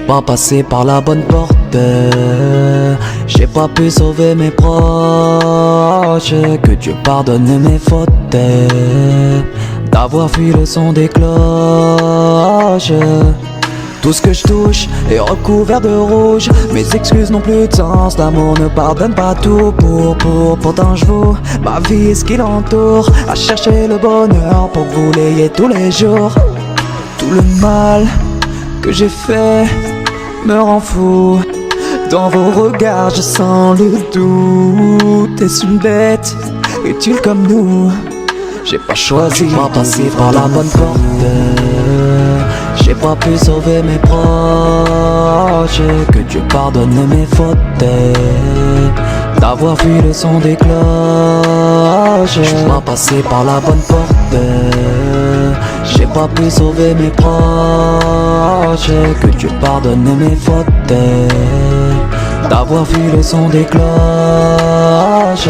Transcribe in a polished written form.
pas passé par la bonne porte. J'ai pas pu sauver mes proches. Que Dieu pardonne mes fautes. D'avoir fui le son des cloches. Tout ce que je touche est recouvert de rouge. Mes excuses n'ont plus de sens. L'amour ne pardonne pas tout. Pourtant je vous ma vie et ce qui l'entoure. À chercher le bonheur pour que vous l'ayez tous les jours. Tout le mal que j'ai fait me rend fou. Dans vos regards je sens le doute. Est-ce une bête utile comme nous? J'ai pas choisi, pas passé par la bonne porte. J'ai pas pu sauver mes proches. Que Dieu pardonne mes fautes. D'avoir fui le son des cloches. J'suis pas passé par la bonne porte. J'ai pas pu sauver mes proches. Que Dieu pardonne mes fautes. D'avoir fui le son des cloches.